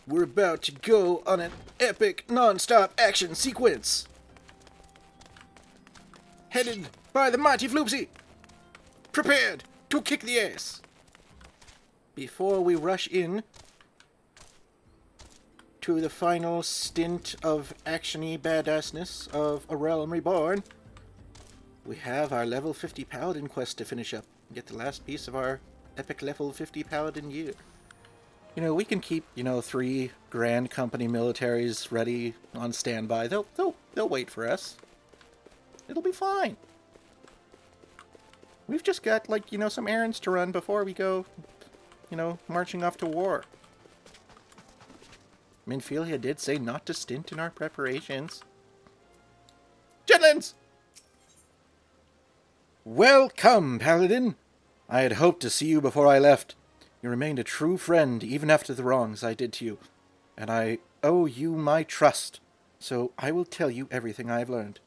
We're about to go on an epic non-stop action sequence. Headed by the mighty Floopsy. Prepared to kick the ass. Before we rush in to the final stint of actiony badassness of A Realm Reborn, we have our level 50 Paladin quest to finish up and get the last piece of our epic level 50 Paladin year. You know, we can keep, 3 Grand Company militaries ready on standby. They'll wait for us. It'll be fine. We've just got, some errands to run before we go, marching off to war. Minfilia did say not to stint in our preparations. Gentlemen! Welcome, Paladin! I had hoped to see you before I left. You remained a true friend even after the wrongs I did to you, and I owe you my trust, so I will tell you everything I have learned.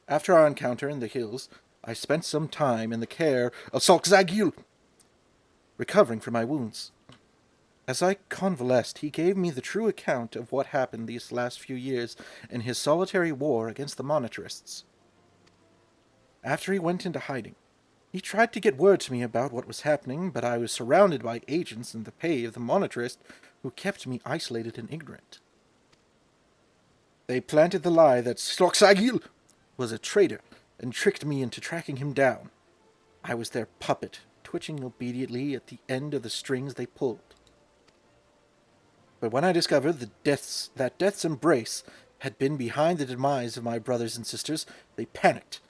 After our encounter in the hills, I spent some time in the care of XIV, recovering from my wounds. As I convalesced, he gave me the true account of what happened these last few years in his solitary war against the monetarists. After he went into hiding, he tried to get word to me about what was happening, but I was surrounded by agents in the pay of the monetarist who kept me isolated and ignorant. They planted the lie that XIV was a traitor and tricked me into tracking him down. I was their puppet, twitching obediently at the end of the strings they pulled. But when I discovered that death's embrace had been behind the demise of my brothers and sisters, they panicked,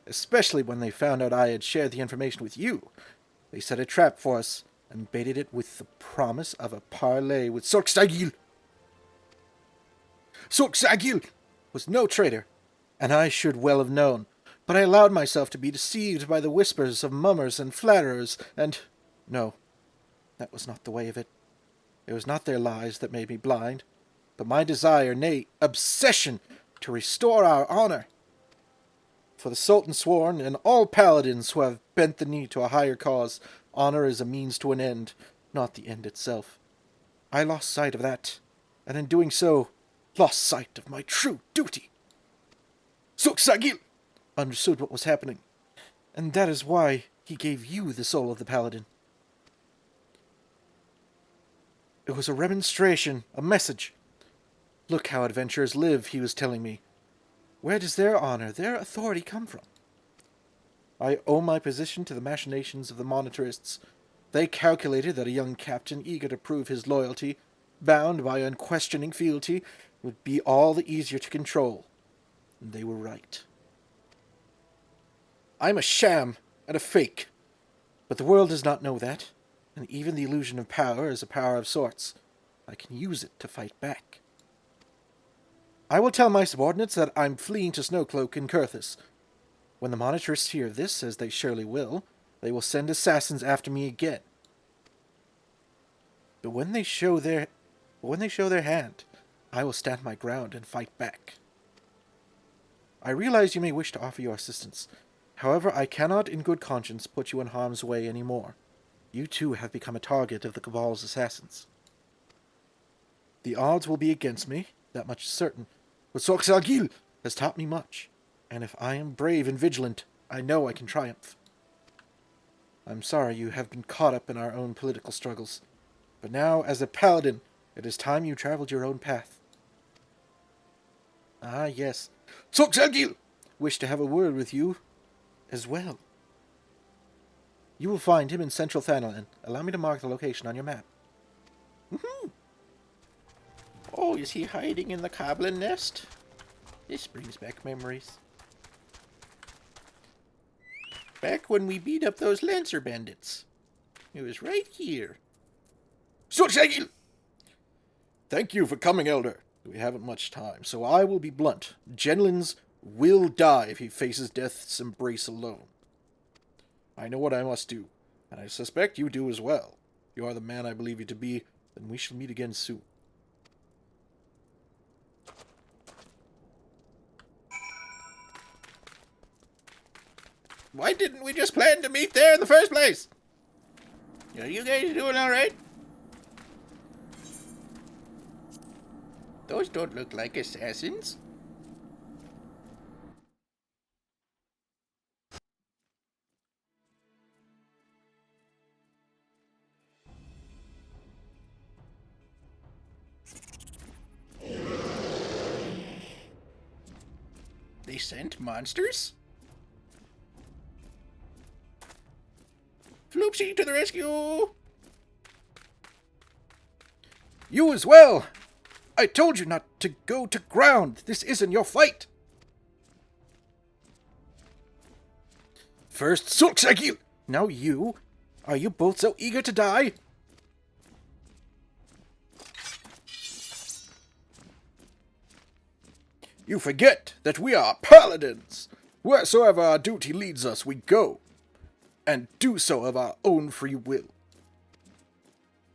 especially when they found out I had shared the information with you. They set a trap for us and baited it with the promise of a parley with XIV. XIV was no traitor, and I should well have known, but I allowed myself to be deceived by the whispers of mummers and flatterers, and no, that was not the way of it. It was not their lies that made me blind, but my desire, nay, obsession, to restore our honor. For the Sultan sworn, and all paladins who have bent the knee to a higher cause, honor is a means to an end, not the end itself. I lost sight of that, and in doing so, lost sight of my true duty. XIV understood what was happening, and that is why he gave you the soul of the paladin. It was a remonstration, a message. Look how adventurers live, he was telling me. Where does their honor, their authority come from? I owe my position to the machinations of the monetarists. They calculated that a young captain eager to prove his loyalty, bound by unquestioning fealty, would be all the easier to control. And they were right. I'm a sham and a fake, but the world does not know that, and even the illusion of power is a power of sorts. I can use it to fight back. I will tell my subordinates that I'm fleeing to Snowcloak in Kurthus. When the monetarists hear this, as they surely will, they will send assassins after me again. But when they show their hand, I will stand my ground and fight back. I realize you may wish to offer your assistance. However, I cannot in good conscience put you in harm's way any more. You too have become a target of the Cabal's assassins. The odds will be against me, that much is certain, but XIV has taught me much, and if I am brave and vigilant, I know I can triumph. I'm sorry you have been caught up in our own political struggles, but now, as a paladin, it is time you traveled your own path. Ah, yes, XIV wished to have a word with you as well. You will find him in Central Thanalan. Allow me to mark the location on your map. Woohoo! Oh, is he hiding in the goblin nest? This brings back memories. Back when we beat up those Lancer bandits. It was right here. XIV! Thank you for coming, Elder. We haven't much time, so I will be blunt. Genlins will die if he faces death's embrace alone. I know what I must do, and I suspect you do as well. You are the man I believe you to be, then we shall meet again soon. Why didn't we just plan to meet there in the first place? Are you guys doing alright? Those don't look like assassins. They sent monsters? Floopsy to the rescue! You as well! I told you not to go to ground. This isn't your fight. First Sulksagil, now you. Are you both so eager to die? You forget that we are paladins. Wheresoever our duty leads us, we go, and do so of our own free will.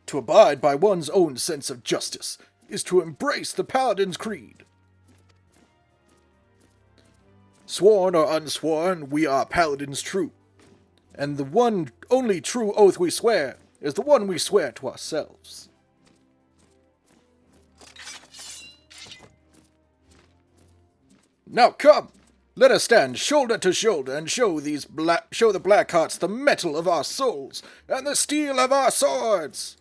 To abide by one's own sense of justice is to embrace the paladin's creed. Sworn or unsworn, we are paladins true, and the one only true oath we swear is the one we swear to ourselves. Now come, let us stand shoulder to shoulder and show the Blackhearts the metal of our souls and the steel of our swords.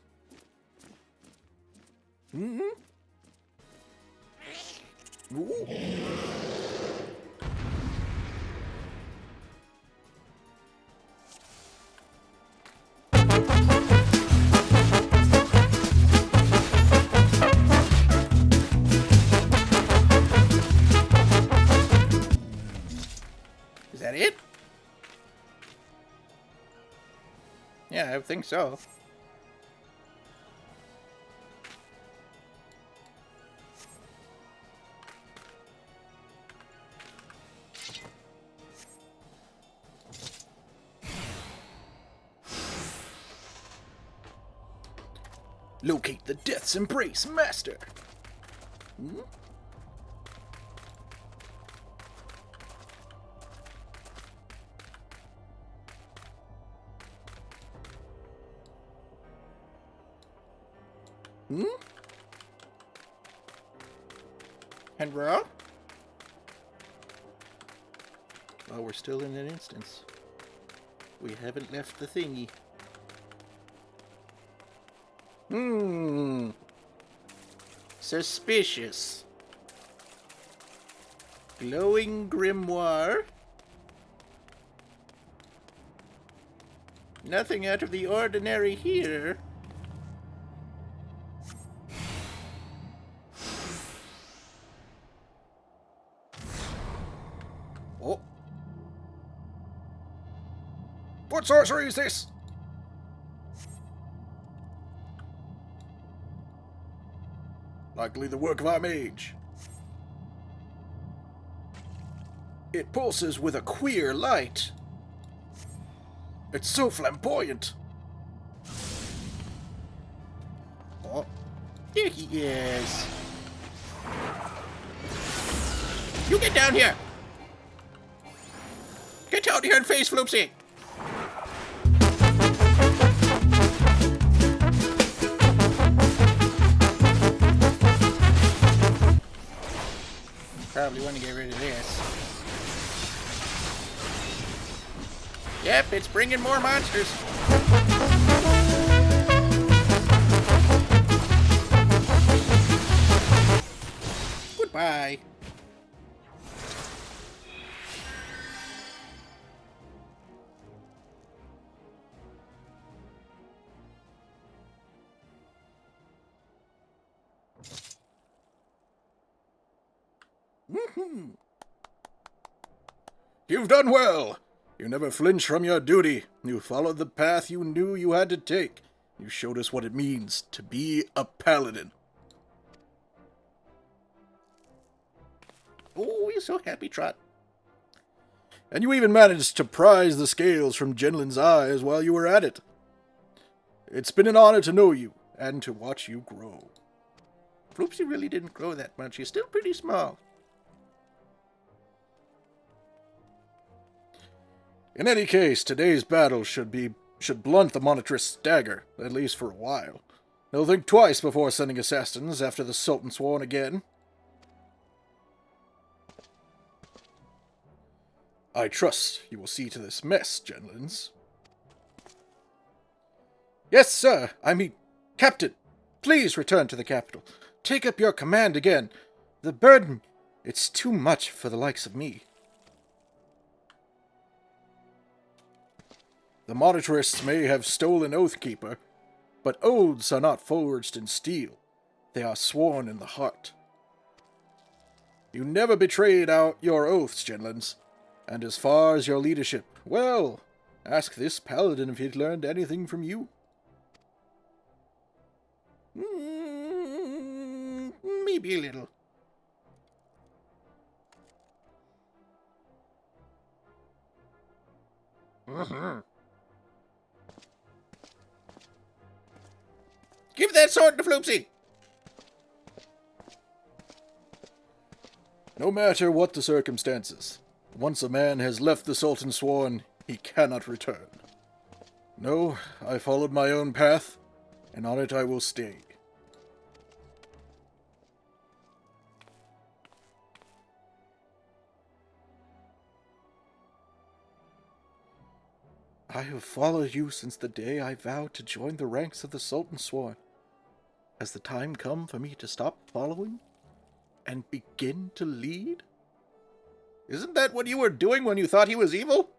Mm-hmm. Ooh. Is that it? Yeah, I think so. Locate the Death's Embrace, Master. Hmm? Hmm? Henry? Well, we're still in an instance. We haven't left the thingy. Suspicious. Glowing grimoire. Nothing out of the ordinary here. Oh. What sorcery is this? Likely the work of our mage. It pulses with a queer light. It's so flamboyant. Oh, there he is. You get down here. Get down here and face Floopsy. Probably want to get rid of this. Yep, it's bringing more monsters. Goodbye. You've done well. You never flinched from your duty. You followed the path you knew you had to take. You showed us what it means to be a paladin. Oh, you're so happy, Trot. And you even managed to prize the scales from Jenlin's eyes while you were at it. It's been an honor to know you, and to watch you grow. Floopsy really didn't grow that much. He's still pretty small. In any case, today's battle should blunt the Monitrist's dagger, at least for a while. They'll think twice before sending assassins after the Sultan sworn again. I trust you will see to this mess, gentlins. Yes, sir. I mean, Captain, please return to the capital. Take up your command again. The burden, it's too much for the likes of me. The monetarists may have stolen Oathkeeper, but oaths are not forged in steel. They are sworn in the heart. You never betrayed your oaths, gentlins. And as far as your leadership, well, ask this paladin if he'd learned anything from you. Maybe a little. Give that sword to Floopsy! No matter what the circumstances, once a man has left the Sultan sworn, he cannot return. No, I followed my own path, and on it I will stay. I have followed you since the day I vowed to join the ranks of the Sultan sworn. Has the time come for me to stop following and begin to lead? Isn't that what you were doing when you thought he was evil?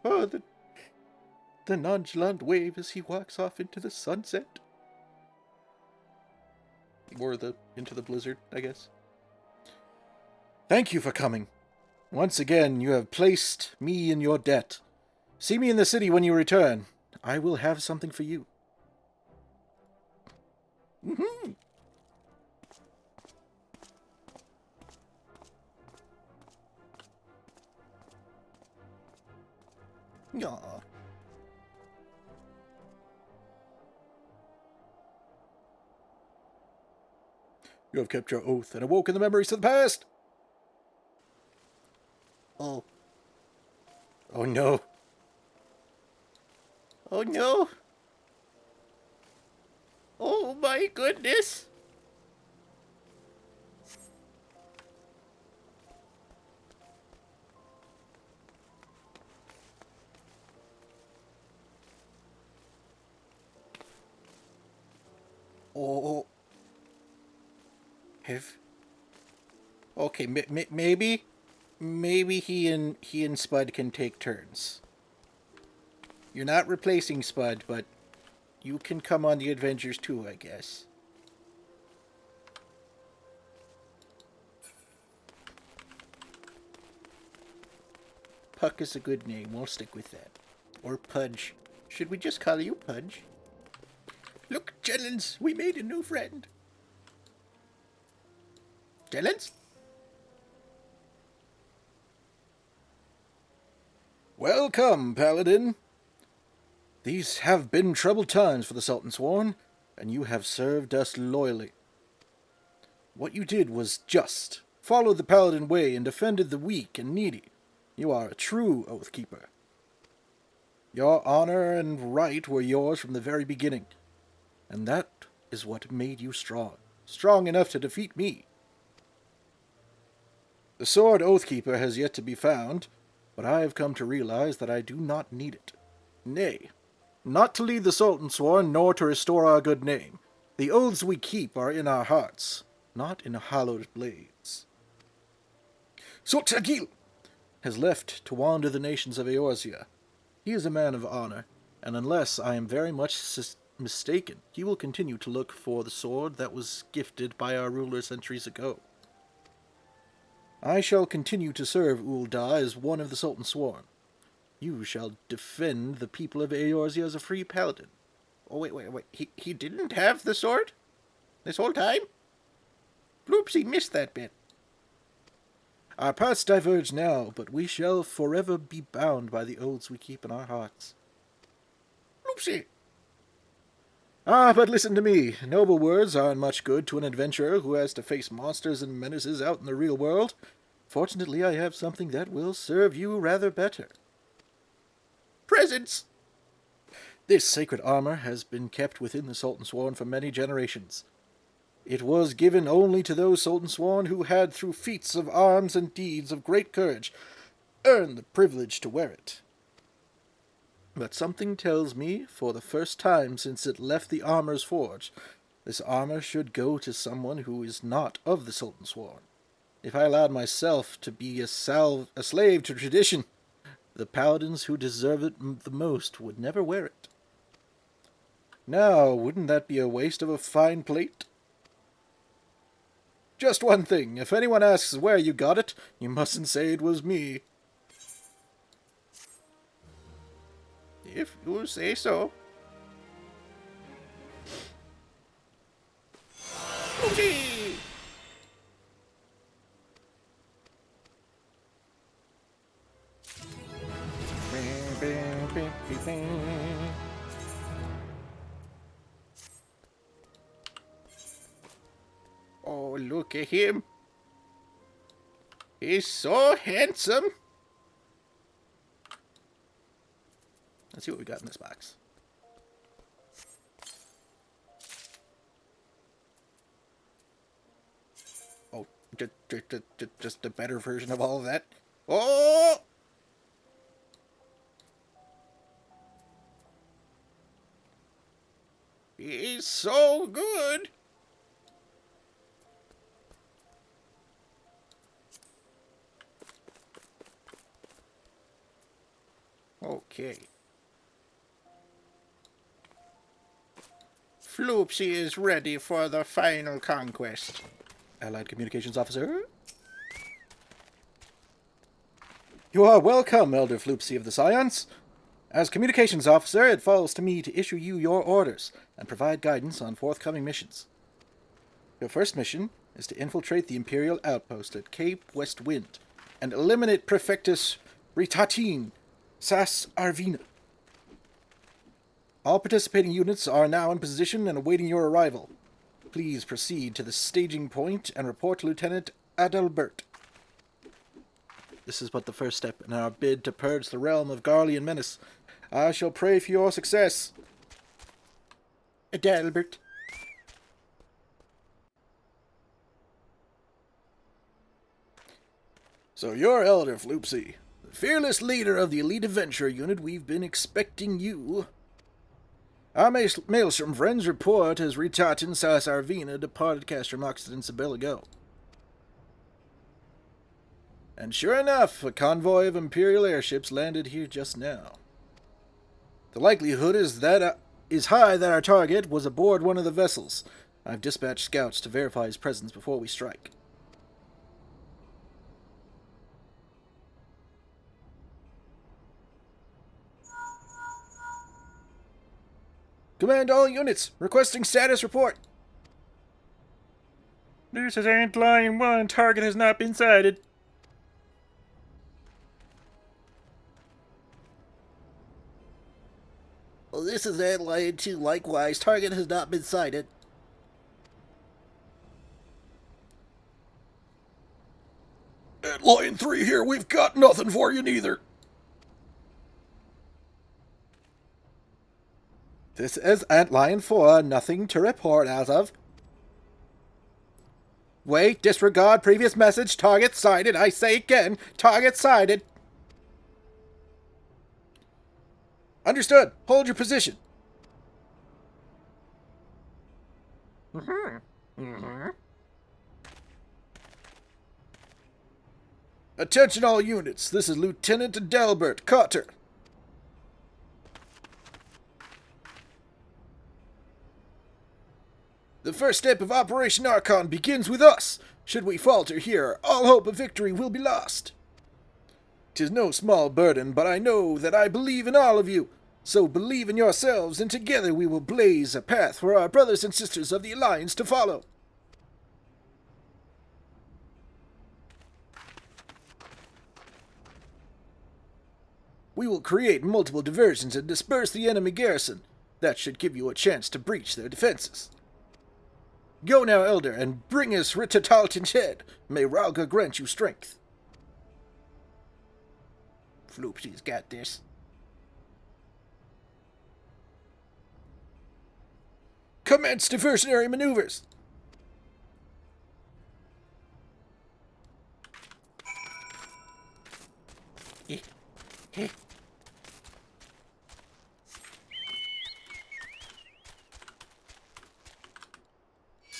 Oh, the nonchalant wave as he walks off into the sunset. Or into the blizzard, I guess. Thank you for coming. Once again, you have placed me in your debt. See me in the city when you return. I will have something for you. Mm-hmm. Aww. You have kept your oath and awoken the memories of the past. Oh. Oh no. Oh no. Oh my goodness. Oh. Okay, maybe he and Spud can take turns. You're not replacing Spud, but you can come on the adventures too, I guess. Puck is a good name. We'll stick with that. Or Pudge. Should we just call you Pudge? Look, Jellins, we made a new friend. Jellins? Welcome, Paladin. These have been troubled times for the Sultan Sworn, and you have served us loyally. What you did was just. Followed the Paladin way and defended the weak and needy. You are a true Oathkeeper. Your honor and right were yours from the very beginning, and that is what made you strong. Strong enough to defeat me. The sword Oathkeeper has yet to be found, but I have come to realize that I do not need it. Nay, not to lead the Sultan Sworn, nor to restore our good name. The oaths we keep are in our hearts, not in hallowed blades. Sultagil has left to wander the nations of Eorzea. He is a man of honor, and unless I am very much mistaken, he will continue to look for the sword that was gifted by our ruler centuries ago. I shall continue to serve Ul'dah as one of the Sultan Sworn. You shall defend the people of Eorzea as a free paladin. Oh, wait. He didn't have the sword? This whole time? Floopsy missed that bit. Our paths diverge now, but we shall forever be bound by the oaths we keep in our hearts. Floopsy! But listen to me. Noble words aren't much good to an adventurer who has to face monsters and menaces out in the real world. Fortunately, I have something that will serve you rather better. presence. This sacred armor has been kept within the Sultan Sworn for many generations. It was given only to those Sultan Sworn who had, through feats of arms and deeds of great courage, earned the privilege to wear it. But something tells me, for the first time since it left the armor's forge, this armor should go to someone who is not of the Sultan Sworn. If I allowed myself to be a slave to tradition, the paladins who deserve it the most would never wear it. Now, wouldn't that be a waste of a fine plate? Just one thing, if anyone asks where you got it, you mustn't say it was me. If you say so. Floopsy! Oh, look at him. He's so handsome. Let's see what we got in this box. Oh, just a better version of all of that. Oh! He's so good. Okay. Floopsy is ready for the final conquest. Allied Communications Officer? You are welcome, Elder Floopsy of the Scions. As Communications Officer, it falls to me to issue you your orders and provide guidance on forthcoming missions. Your first mission is to infiltrate the Imperial outpost at Cape West Wind and eliminate Prefectus Ritatin Sas Arvina. All participating units are now in position and awaiting your arrival. Please proceed to the staging point and report to Lieutenant Adalbert. This is but the first step in our bid to purge the realm of Garlean menace. I shall pray for your success. Adalbert. So you're Elder Floopsy, the fearless leader of the elite adventure unit. We've been expecting you. Our Maelstrom friends report as Ritatin Sas Arvina departed Castrum Occident a bit ago. And sure enough, a convoy of Imperial airships landed here just now. The likelihood is high that our target was aboard one of the vessels. I've dispatched scouts to verify his presence before we strike. Command all units, requesting status report. This is Antlion 1, target has not been sighted. Well, this is Antlion 2, likewise, target has not been sighted. Antlion 3 here, we've got nothing for you neither. This is Antlion 4, nothing to report as of. Wait, disregard previous message, target sighted, I say again, target sighted. Understood, hold your position. Attention all units, this is Lieutenant Adelbert Cotter. The first step of Operation Archon begins with us. Should we falter here, all hope of victory will be lost. 'Tis no small burden, but I know that I believe in all of you. So believe in yourselves, and together we will blaze a path for our brothers and sisters of the Alliance to follow. We will create multiple diversions and disperse the enemy garrison. That should give you a chance to breach their defenses. Go now, Elder, and bring us Ritatalton's head. May Ralga grant you strength. Floopsy's got this. Commence diversionary maneuvers.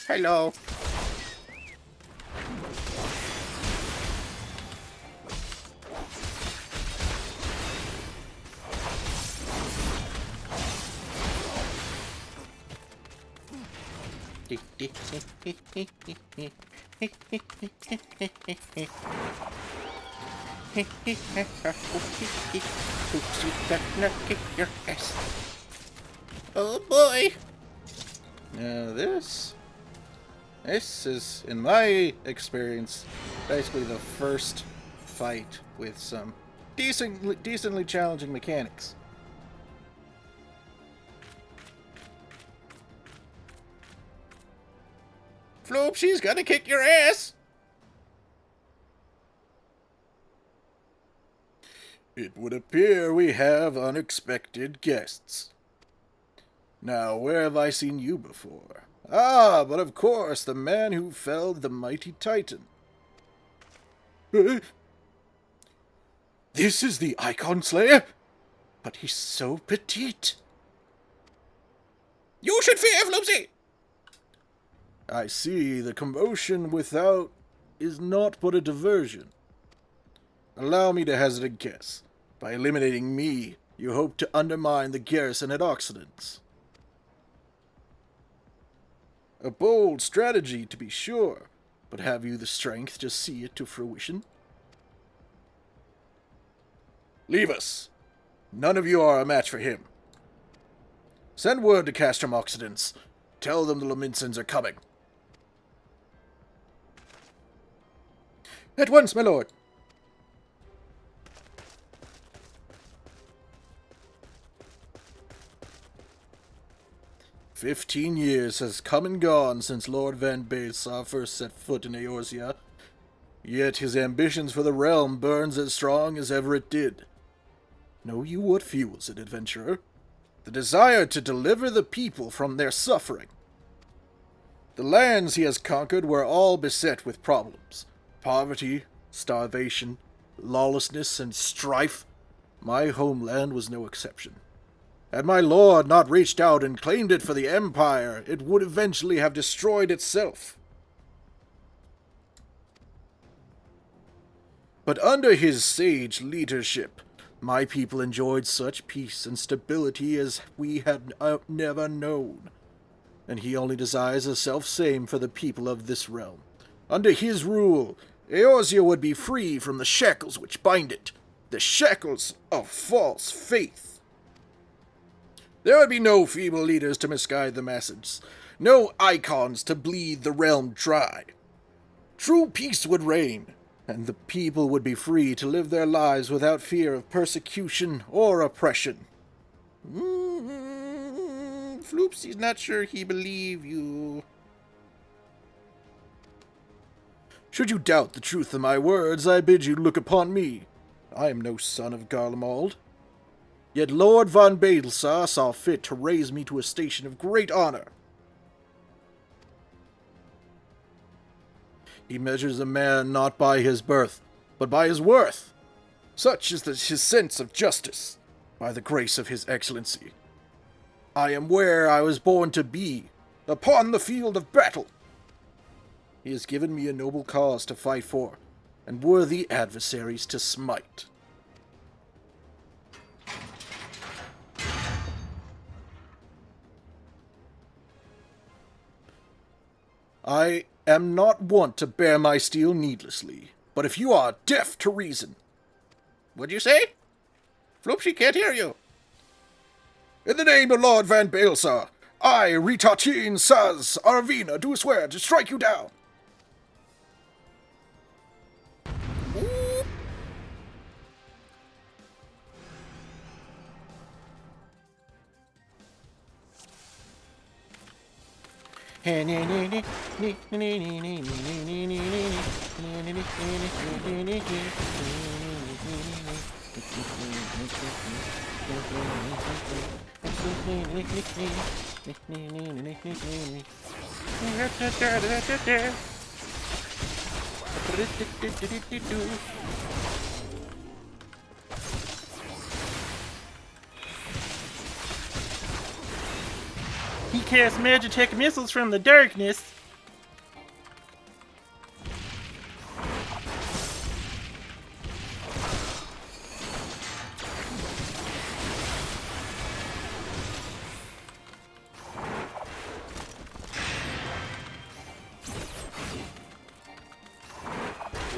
Hello. Your ass. Oh boy. Now this is, in my experience, basically the first fight with some decently challenging mechanics. Floopsy's gonna kick your ass! It would appear we have unexpected guests. Now, where have I seen you before? Ah, but of course, the man who felled the mighty Titan. This is the Icon Slayer? But he's so petite. You should fear, Floopsy! I see the commotion without is not but a diversion. Allow me to hazard a guess. By eliminating me, you hope to undermine the garrison at Occidents. A bold strategy, to be sure, but have you the strength to see it to fruition? Leave us. None of you are a match for him. Send word to Castrum Occidents. Tell them the Laminsons are coming. At once, my lord. "15 years has come and gone since Lord Van Baelsar first set foot in Eorzea, yet his ambitions for the realm burns as strong as ever it did. Know you what fuels it, adventurer? The desire to deliver the people from their suffering. The lands he has conquered were all beset with problems. Poverty, starvation, lawlessness, and strife. My homeland was no exception. Had my lord not reached out and claimed it for the Empire, it would eventually have destroyed itself. But under his sage leadership, my people enjoyed such peace and stability as we had never known. And he only desires the self-same for the people of this realm. Under his rule, Eorzea would be free from the shackles which bind it, the shackles of false faith. There would be no feeble leaders to misguide the masses, no icons to bleed the realm dry. True peace would reign, and the people would be free to live their lives without fear of persecution or oppression. Floopsy's not sure he believe you. Should you doubt the truth of my words, I bid you look upon me. I am no son of Garlemald. Yet Lord Van Baelsar saw fit to raise me to a station of great honor. He measures a man not by his birth, but by his worth. Such is his sense of justice, by the grace of his excellency. I am where I was born to be, upon the field of battle. He has given me a noble cause to fight for, and worthy adversaries to smite. I am not wont to bear my steel needlessly, but if you are deaf to reason... What'd you say? Floopsy can't hear you. In the name of Lord Van Baelsar, I, Ritatin Saz Arvina, do swear to strike you down. He casts Magitech missiles from the darkness.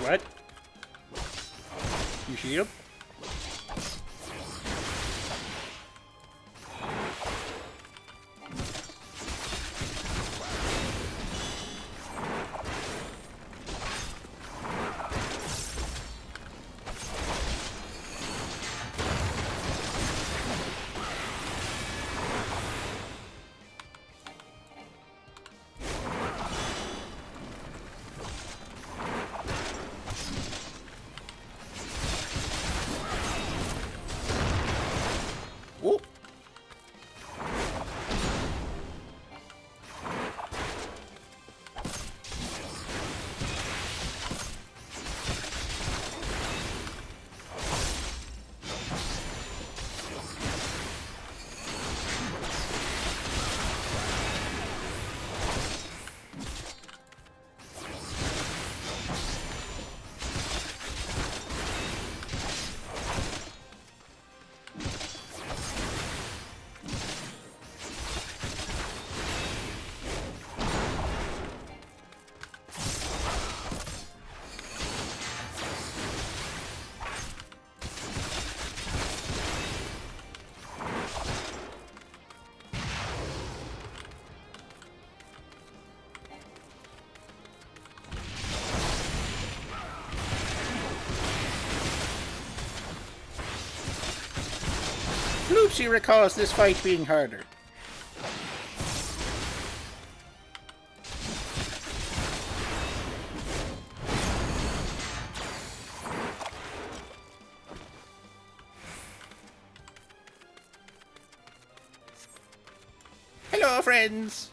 What? You shield? Oh. Floopsy recalls this fight being harder. Hello, friends!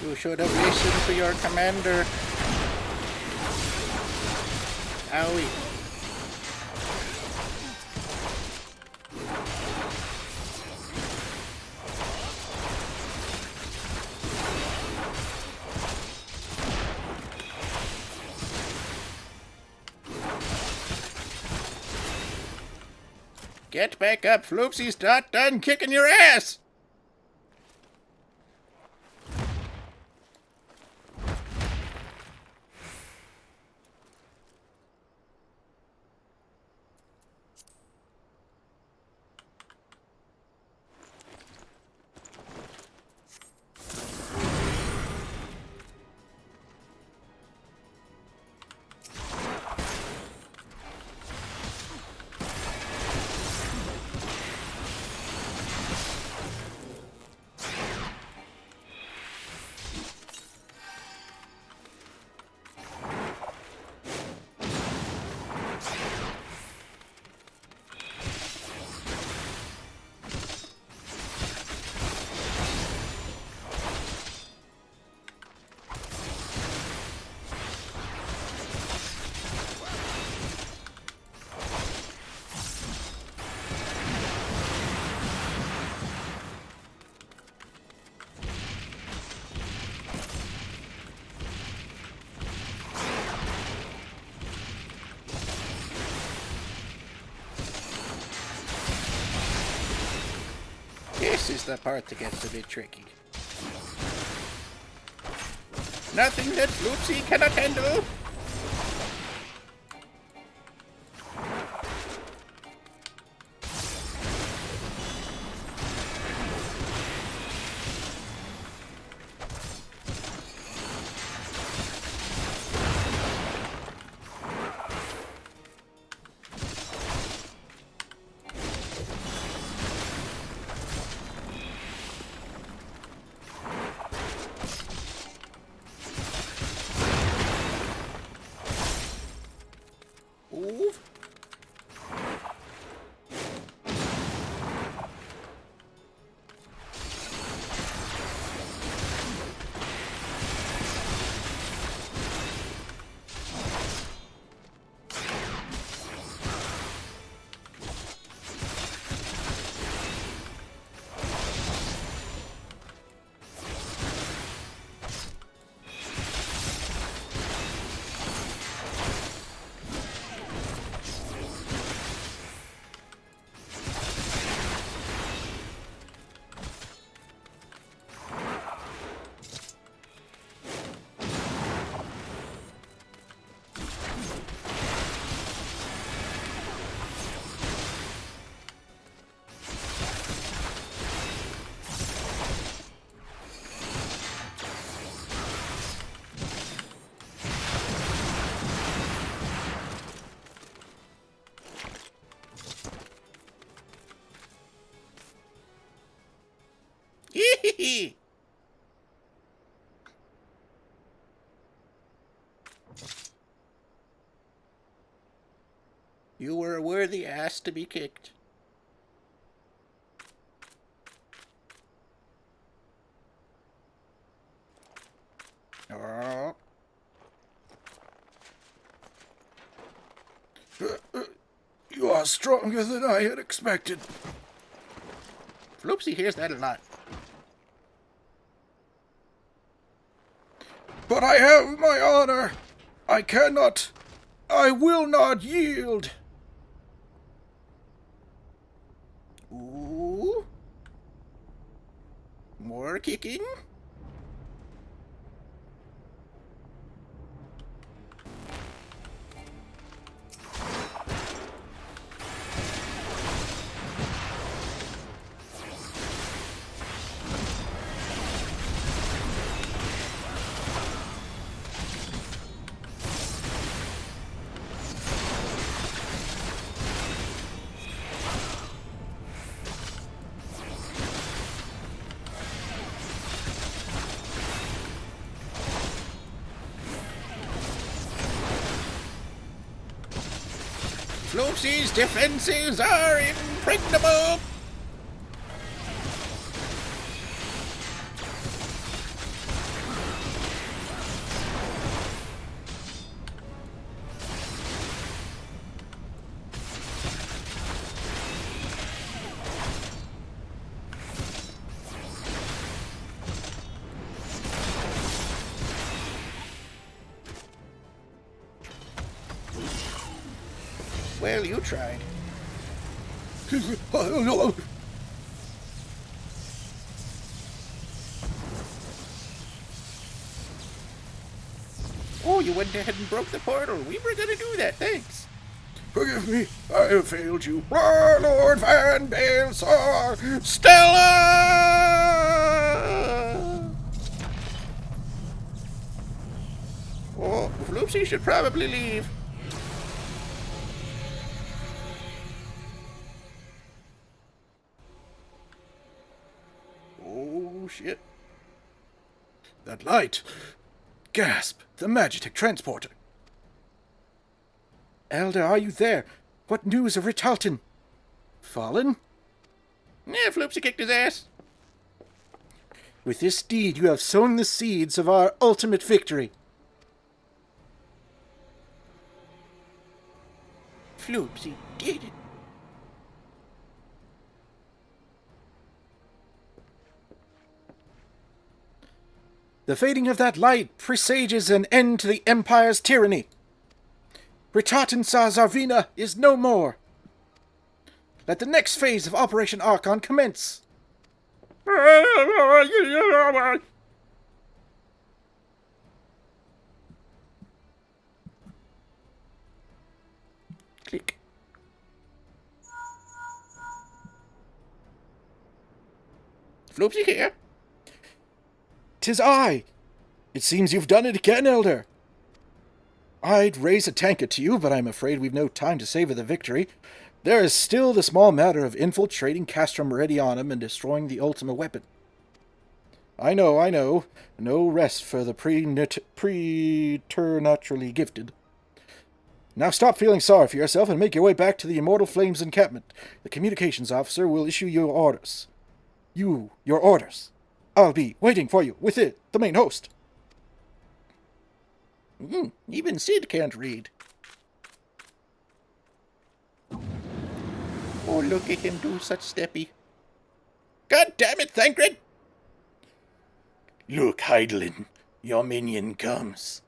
You should have listened to your commander. Owie. Get back up, Floopsy's not done kicking your ass! This is the part that gets a bit tricky. Nothing that Floopsy cannot handle. Move. You were a worthy ass to be kicked. Oh. You are stronger than I had expected. Floopsy hears that a lot. But I have my honor. I cannot. I will not yield. Ooh. More kicking. Floopsy's defenses are impregnable! Well, you tried. Oh, you went ahead and broke the portal. We were gonna do that, thanks. Forgive me, I have failed you. Lord Van Balesar, Stella! Oh, Floopsy should probably leave. Oh, shit. That light! Gasp! The Magitech transporter! Elder, are you there? What news of Ritalton? Fallen? Yeah, Floopsy kicked his ass. With this deed, you have sown the seeds of our ultimate victory. Floopsy did it. The fading of that light presages an end to the Empire's tyranny. Ritalton Zarvina is no more. Let the next phase of Operation Archon commence. Click. Floopsy here. 'Tis I. It seems you've done it again, Elder. I'd raise a tanker to you, but I'm afraid we've no time to savor the victory. There is still the small matter of infiltrating Castrum Meridianum and destroying the Ultima weapon. I know. No rest for the preternaturally gifted. Now stop feeling sorry for yourself and make your way back to the Immortal Flames encampment. The communications officer will issue your orders. Your orders. I'll be waiting for you with the main host. Even Sid can't read. Oh, look at him do such steppy. God damn it, Thancred! Look, Heidelin, your minion comes.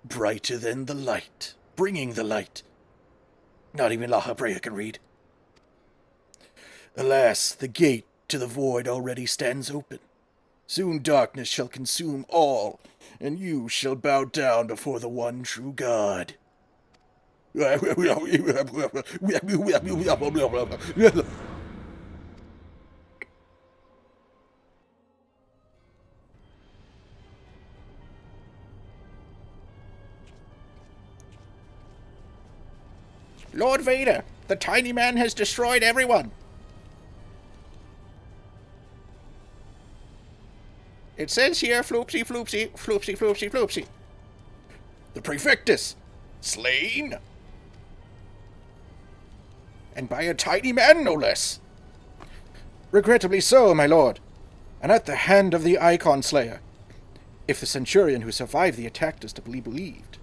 Brighter than the light, bringing the light. Not even Lahabrea can read. Alas, the gate to the void already stands open. Soon darkness shall consume all, and you shall bow down before the one true God. Lord Vader, the tiny man has destroyed everyone. It says here, Floopsy, Floopsy, Floopsy, Floopsy, Floopsy. The Prefectus, slain. And by a tiny man, no less. Regrettably so, my lord, and at the hand of the Icon Slayer, if the Centurion who survived the attack is to be believed.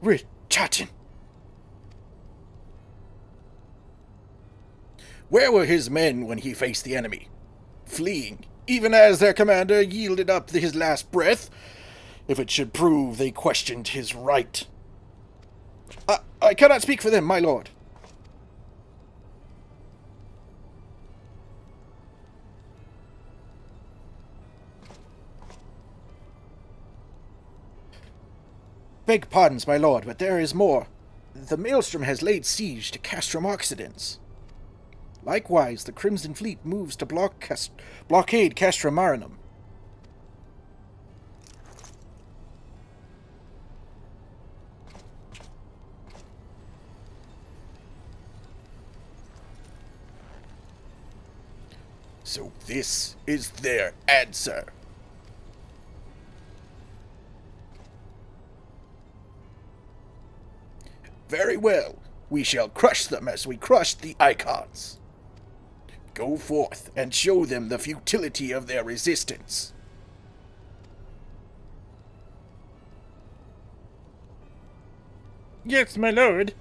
Richardson! Where were his men when he faced the enemy? Fleeing, even as their commander yielded up his last breath, if it should prove they questioned his right. I cannot speak for them, my lord. Beg pardons, my lord, but there is more. The Maelstrom has laid siege to Castrum Occidens. Likewise, the Crimson Fleet moves to blockade Castrum Marinum. So this is their answer. Very well, we shall crush them as we crushed the Icons. Go forth and show them the futility of their resistance. Yes, my lord.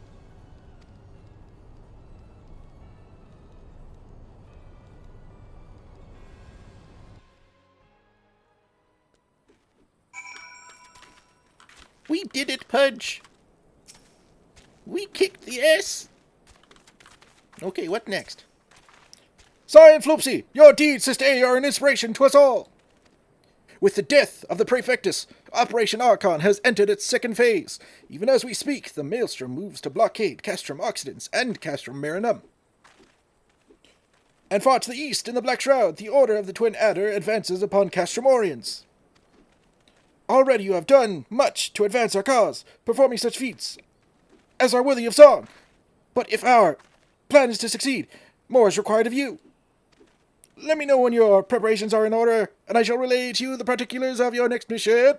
We did it, Pudge. We kicked the ass. Okay, what next? Scion Floopsy, your deeds this day are an inspiration to us all. With the death of the Prefectus, Operation Archon has entered its second phase. Even as we speak, the Maelstrom moves to blockade Castrum Occidens and Castrum Marinum. And far to the east, in the Black Shroud, the Order of the Twin Adder advances upon Castrum Oriens. Already you have done much to advance our cause, performing such feats as are worthy of song. But if our plan is to succeed, more is required of you. Let me know when your preparations are in order, and I shall relay to you the particulars of your next mission.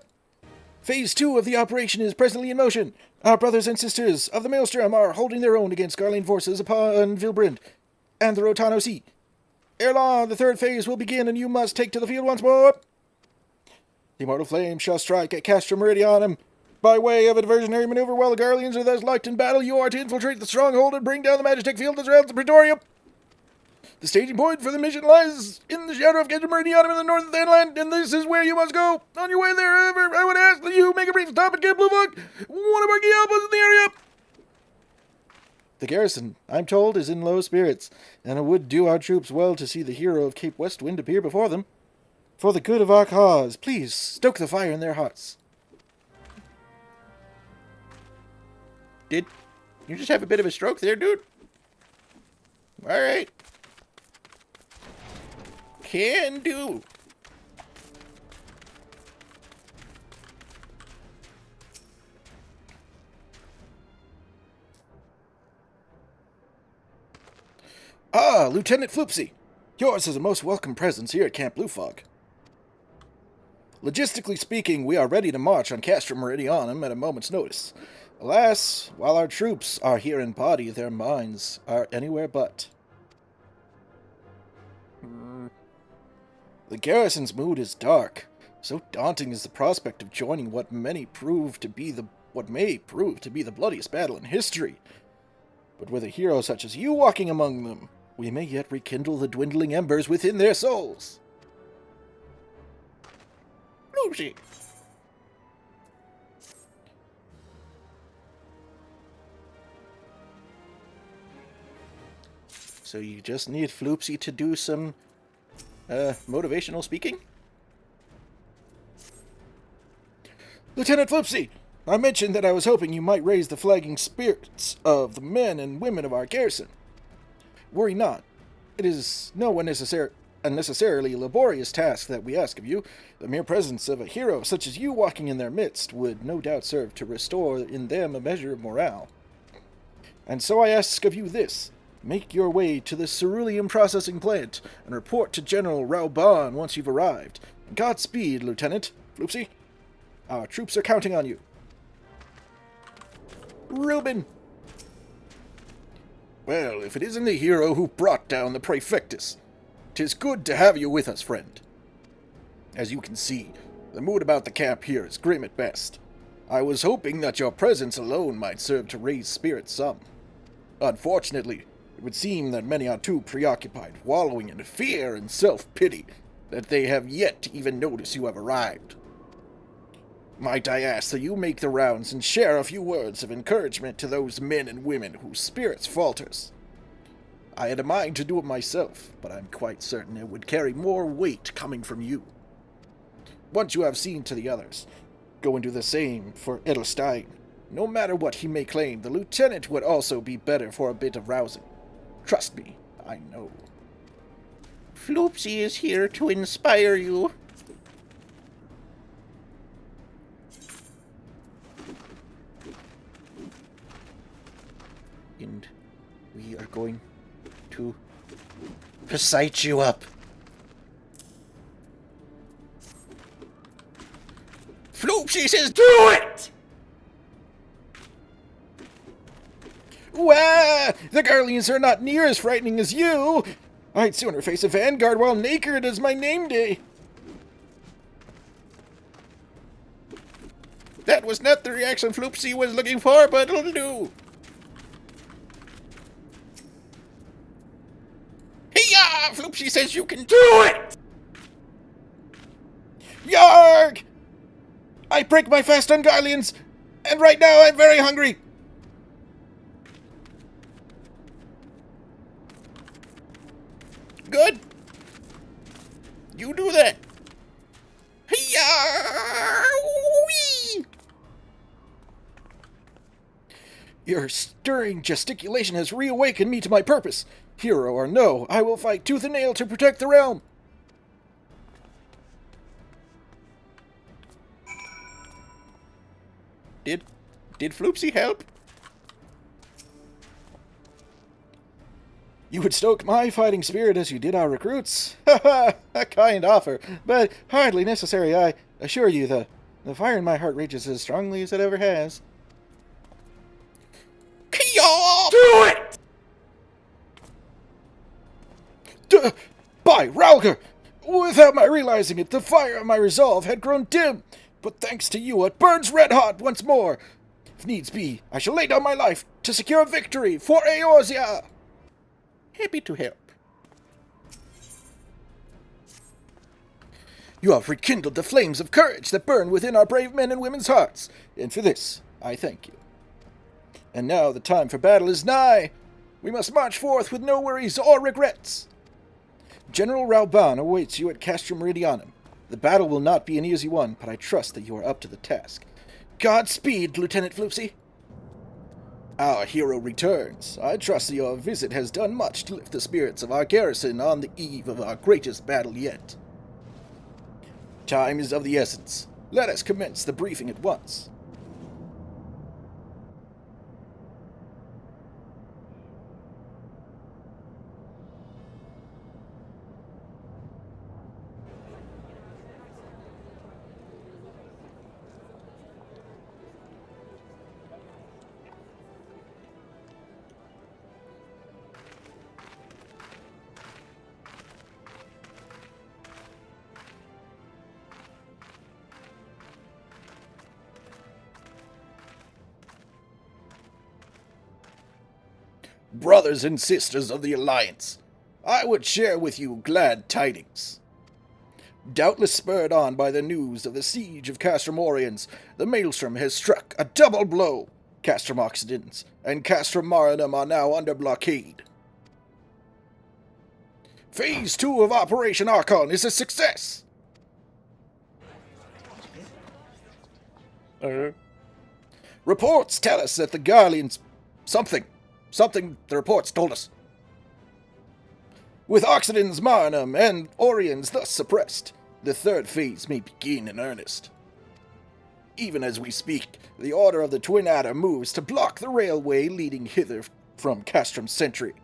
Phase 2 of the operation is presently in motion. Our brothers and sisters of the Maelstrom are holding their own against Garlean forces upon Vilbrind and the Rotano Sea. Ere long, the third phase will begin, and you must take to the field once more. The Immortal Flame shall strike at Castrum Meridianum. By way of a diversionary maneuver, while the Garleans are thus locked in battle, you are to infiltrate the stronghold and bring down the Magitech field that surrounds the Praetorium. The staging point for the mission lies in the shadow of Castrum Meridianum in the north of the Thanland, and this is where you must go. On your way there, however, I would ask that you make a brief stop at Camp Bluefuck, one of our key outposts in the area. The garrison, I'm told, is in low spirits, and it would do our troops well to see the hero of Cape Westwind appear before them. For the good of our cause, please stoke the fire in their hearts. Did you just have a bit of a stroke there, dude? Alright. Can do. Ah, Lieutenant Floopsy. Yours is a most welcome presence here at Camp Bluefog. Logistically speaking, we are ready to march on Castrum Meridianum at a moment's notice. Alas, while our troops are here in body, their minds are anywhere but. The garrison's mood is dark. So daunting is the prospect of joining what may prove to be the bloodiest battle in history. But with a hero such as you walking among them, we may yet rekindle the dwindling embers within their souls. Floopsy. So you just need Floopsy to do some motivational speaking? Lieutenant Floopsy, I mentioned that I was hoping you might raise the flagging spirits of the men and women of our garrison. Worry not. It is no unnecessarily laborious task that we ask of you. The mere presence of a hero such as you walking in their midst would no doubt serve to restore in them a measure of morale. And so I ask of you this. Make your way to the cerulean processing plant and report to General Rauban once you've arrived. Godspeed, Lieutenant Floopsy. Our troops are counting on you. Reuben! Well, if it isn't the hero who brought down the Praefectus, 'tis good to have you with us, friend. As you can see, the mood about the camp here is grim at best. I was hoping that your presence alone might serve to raise spirits some. Unfortunately, it would seem that many are too preoccupied, wallowing in fear and self-pity, that they have yet to even notice you have arrived. Might I ask that you make the rounds and share a few words of encouragement to those men and women whose spirits falters? I had a mind to do it myself, but I'm quite certain it would carry more weight coming from you. Once you have seen to the others, go and do the same for Edelstein. No matter what he may claim, the lieutenant would also be better for a bit of rousing. Trust me, I know. Floopsy is here to inspire you. And we are going to recite you up. Floopsy says do it! Wah! The Garleans are not near as frightening as you! I'd sooner face a vanguard while naked as my name day. That was not the reaction Floopsy was looking for, but it'll do. Hey-ya! Floopsy says you can do it! Yarg! I break my fast on Garleans, and right now I'm very hungry. Good. You do that. Hey-ya! Whee! Your stirring gesticulation has reawakened me to my purpose. Hero or no, I will fight tooth and nail to protect the realm. Did Floopsy help? You would stoke my fighting spirit as you did our recruits. Ha ha! A kind offer, but hardly necessary. I assure you, the fire in my heart rages as strongly as it ever has. Kia! Do it! By Ralger! Without my realizing it, the fire of my resolve had grown dim. But thanks to you, it burns red hot once more. If needs be, I shall lay down my life to secure a victory for Eorzea. Happy to help. You have rekindled the flames of courage that burn within our brave men and women's hearts, and for this I thank you. And now the time for battle is nigh. We must march forth with no worries or regrets. General Rauban awaits you at Castrum Meridianum. The battle will not be an easy one, but I trust that you are up to the task. Godspeed, Lieutenant Floopsy. Our hero returns. I trust that your visit has done much to lift the spirits of our garrison on the eve of our greatest battle yet. Time is of the essence. Let us commence the briefing at once. Brothers and sisters of the Alliance, I would share with you glad tidings. Doubtless spurred on by the news of the siege of Castromorians, the Maelstrom has struck a double blow. Castrum Occidens and Castrum Marinum are now under blockade. Phase 2 of Operation Archon is a success. Reports tell us that the Garleans... Something the reports told us. With Occidens, Marinum, and Oriens thus suppressed, the third phase may begin in earnest. Even as we speak, the Order of the Twin Adder moves to block the railway leading hither from Castrum Sentry.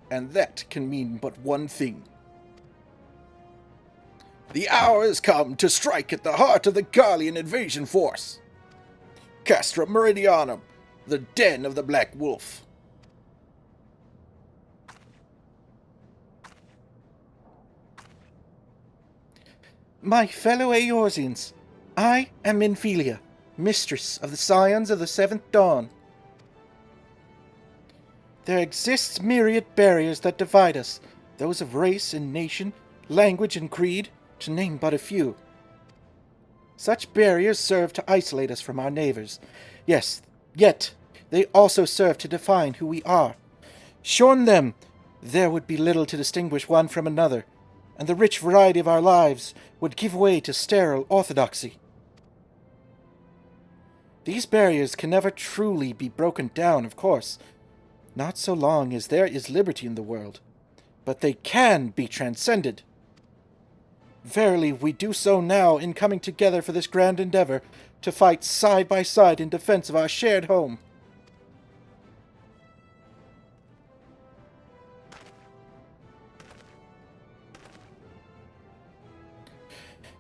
And that can mean but one thing. The hour has come to strike at the heart of the Garlean invasion force. Castrum Meridianum, the den of the Black Wolf. My fellow Eorzeans, I am Minfilia, mistress of the Scions of the Seventh Dawn. There exists myriad barriers that divide us, those of race and nation, language and creed, to name but a few. Such barriers serve to isolate us from our neighbors. Yes, yet they also serve to define who we are. Shorn them, there would be little to distinguish one from another, and the rich variety of our lives would give way to sterile orthodoxy. These barriers can never truly be broken down, of course, not so long as there is liberty in the world, but they can be transcended. Verily, we do so now in coming together for this grand endeavor to fight side by side in defense of our shared home.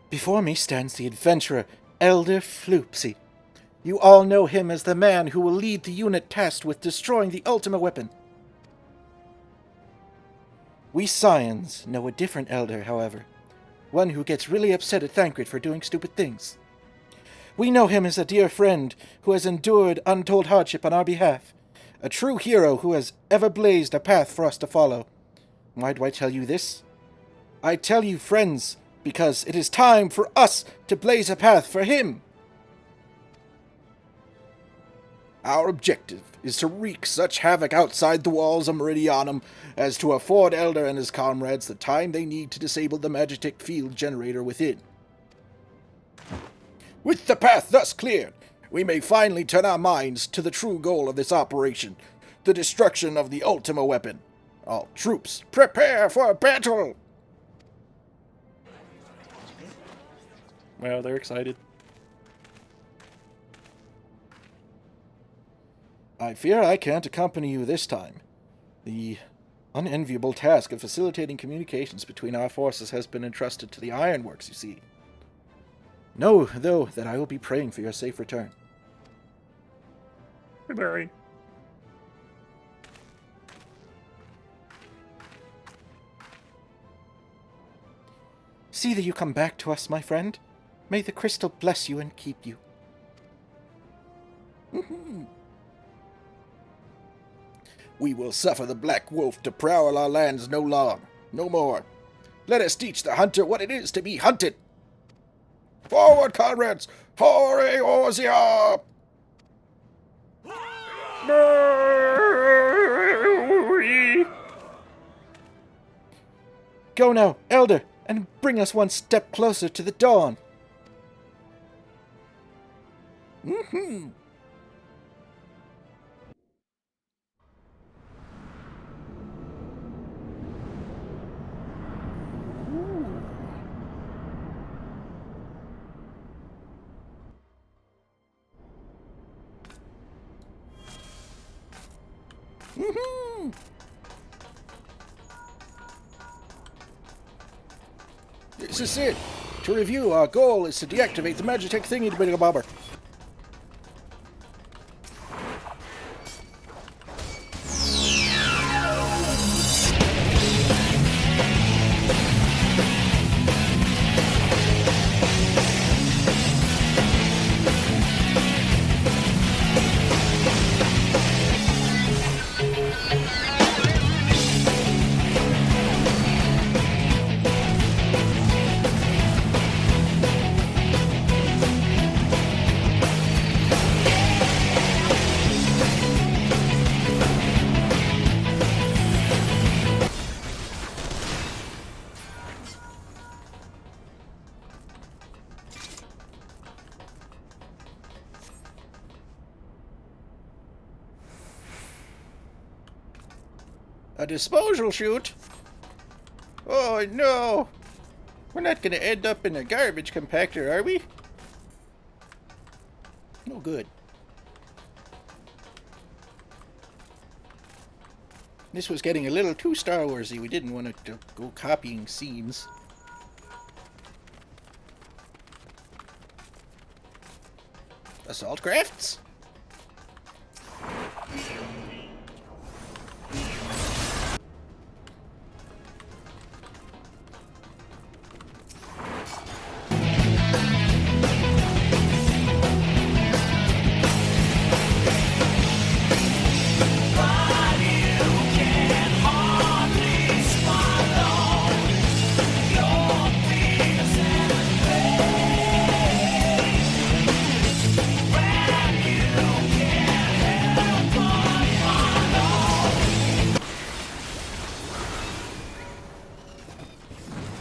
Before me stands the adventurer, Elder Floopsy. You all know him as the man who will lead the unit tasked with destroying the Ultima weapon. We Scions know a different elder, however. One who gets really upset at Thancred for doing stupid things. We know him as a dear friend who has endured untold hardship on our behalf. A true hero who has ever blazed a path for us to follow. Why do I tell you this? I tell you, friends, because it is time for us to blaze a path for him. Our objective is to wreak such havoc outside the walls of Meridianum as to afford Elder and his comrades the time they need to disable the Magitek field generator within. With the path thus cleared, we may finally turn our minds to the true goal of this operation, the destruction of the Ultima weapon. All troops, prepare for battle! Wow, they're excited. I fear I can't accompany you this time. The unenviable task of facilitating communications between our forces has been entrusted to the Ironworks, you see. Know, though, that I will be praying for your safe return. Goodbye. See that you come back to us, my friend. May the crystal bless you and keep you. We will suffer the Black Wolf to prowl our lands no more. Let us teach the hunter what it is to be hunted. Forward, comrades! For Eorzea! Go now, Elder, and bring us one step closer to the dawn. This is it. To review, our goal is to deactivate the Magitek thingy-bobber. A disposal chute? Oh no! We're not gonna end up in a garbage compactor, are we? No good. This was getting a little too Star Warsy. We didn't want to go copying scenes. Assault crafts?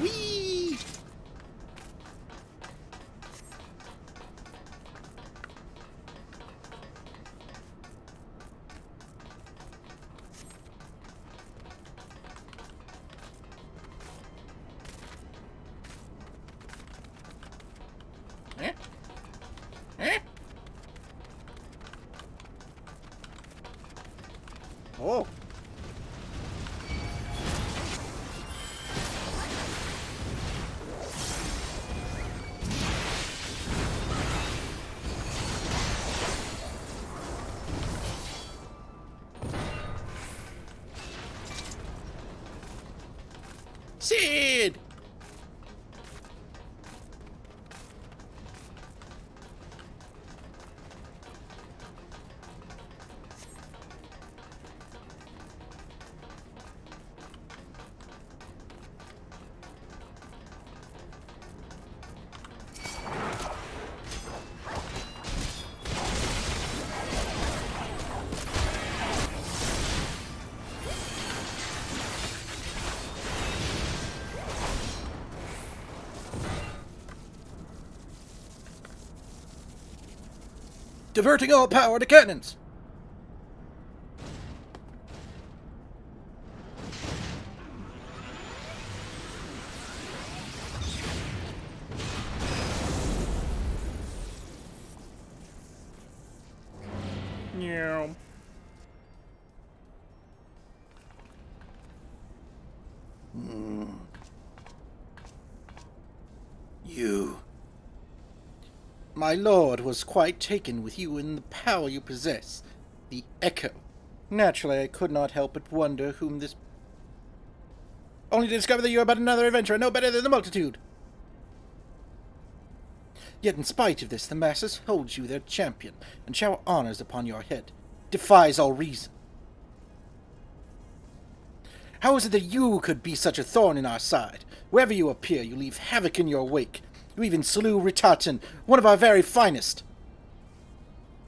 Whee! Eh? Eh? Oh. Sid! Diverting all power to cannons! Yeah. You. My lord was quite taken with you and the power you possess. The Echo. Naturally, I could not help but wonder whom this... Only to discover that you are but another adventurer, no better than the multitude. Yet in spite of this, the masses hold you their champion, and shower honors upon your head. Defies all reason. How is it that you could be such a thorn in our side? Wherever you appear, you leave havoc in your wake. You even slew Ritatan, one of our very finest.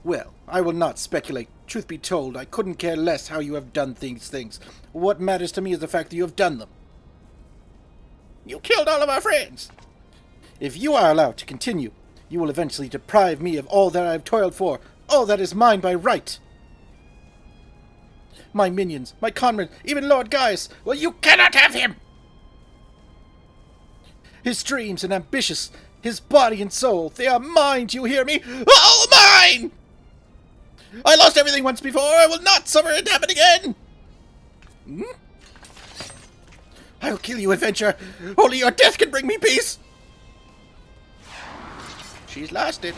Well, I will not speculate. Truth be told, I couldn't care less how you have done these things. What matters to me is the fact that you have done them. You killed all of our friends! If you are allowed to continue, you will eventually deprive me of all that I have toiled for, all that is mine by right. My minions, my comrades, even Lord Gaius, well, you cannot have him! His dreams and ambitions, his body and soul, they are mine, do you hear me? All mine! I lost everything once before, I will not suffer it to happen again! I'll kill you, adventurer. Only your death can bring me peace! She's lost it.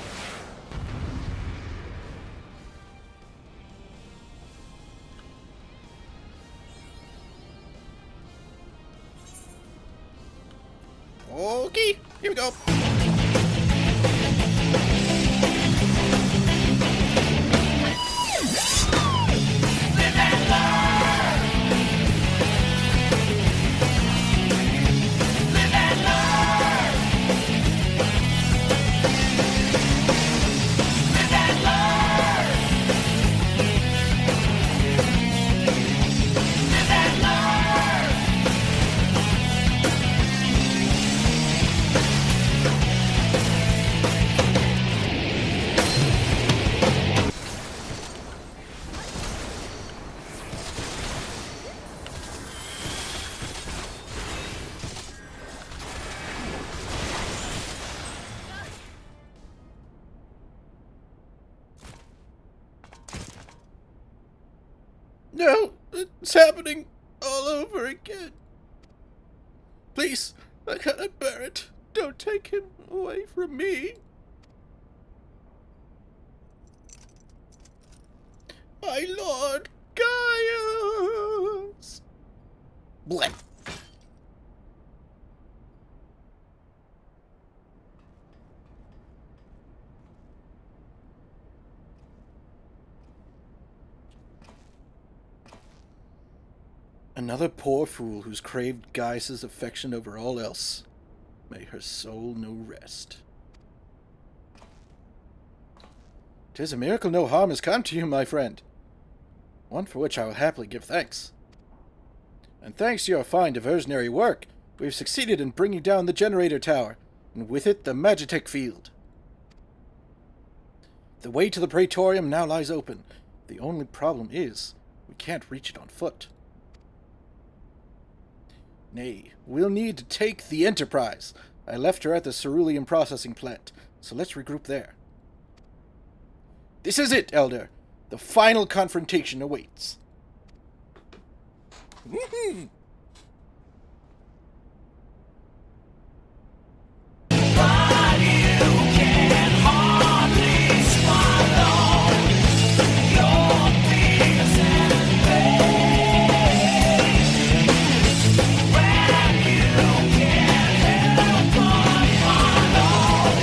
Okay, here we go. No, it's happening all over again. Please, I cannot bear it. Don't take him away from me. My Lord Gaius! Blech. Another poor fool who's craved Gaius's affection over all else. May her soul know rest. 'Tis a miracle no harm has come to you, my friend. One for which I will happily give thanks. And thanks to your fine diversionary work, we've succeeded in bringing down the generator tower, and with it the Magitech field. The way to the Praetorium now lies open. The only problem is, we can't reach it on foot. Nay, we'll need to take the Enterprise. I left her at the cerulean processing plant, so let's regroup there. This is it, Elder. The final confrontation awaits. Woohoo!